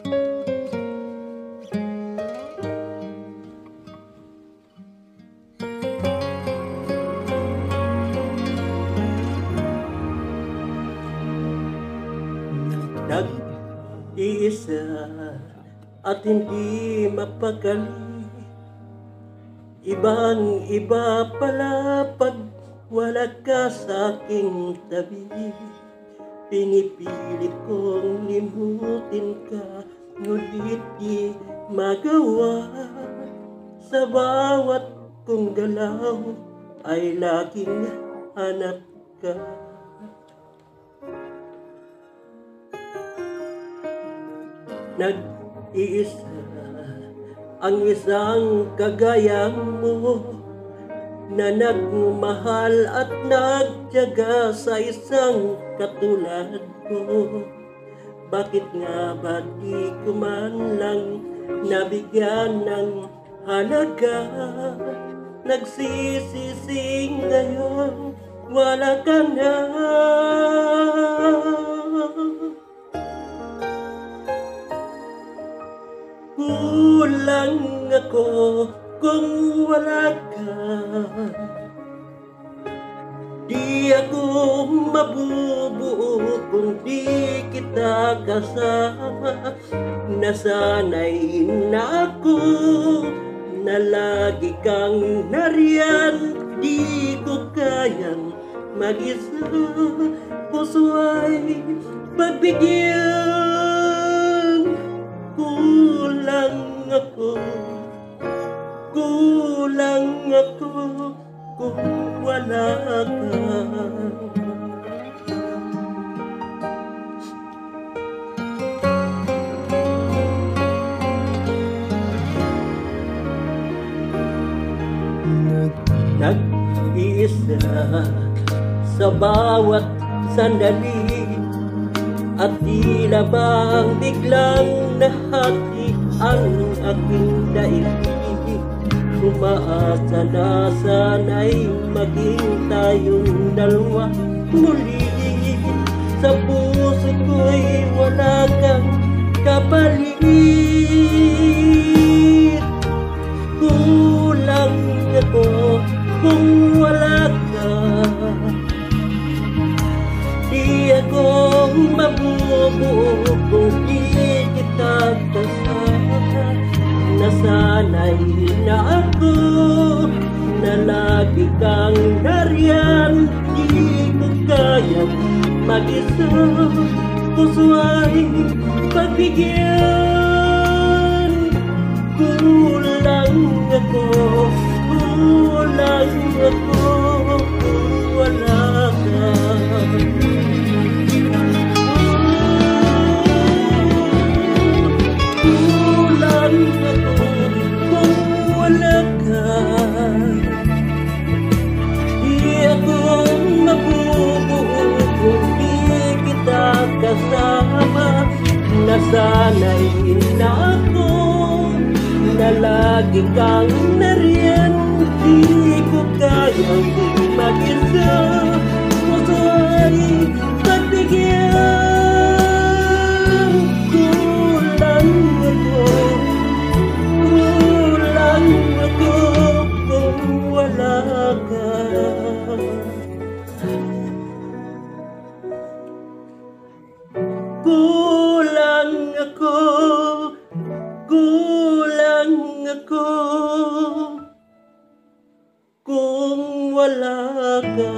Nag-iisa at hindi mapakali, ibang-iba pala pag wala ka sa aking tabi. Pinipilit kong limutin ka, ngunit di magawa. Sa bawat kong galaw ay laging hanap ka. Nag-iisa ang isang kagaya mo, na nagmahal at nagtiyaga sa isang katulad ko. Bakit nga ba di ko man lang nabigyan ng halaga? Nagsisisi ngayon, wala ka na. Kulang ako kung wala ka. Di ako mabubuo kung di kita kasama. Nasanay na ako na lagi kang nariyan. Di ko kayang mag-isa, puso ay pagbigyan. Kulang ako kung wala ka. Nag-iisa sa bawat sandali, at tila bang biglang nahati ang aking daigdig. Umaasa na sana'y maging tayong dalawa muli. Sa puso ko'y wala kang kapalit. Kulang ako kung wala ka. Di ako mabubuo kung di kita kasama. Nasanay na ako na lagi kang nariyan. Di ko kayang mag-isa, puso ay pagbigyan. Kulang ako kung wala ka. Kasama, nasanay na ako na lagi kang nariyan. Di ko kayang mag-isa, puso ay pagbigyan. Kulang ako kung wala ka. Kulang ako kung wala ka.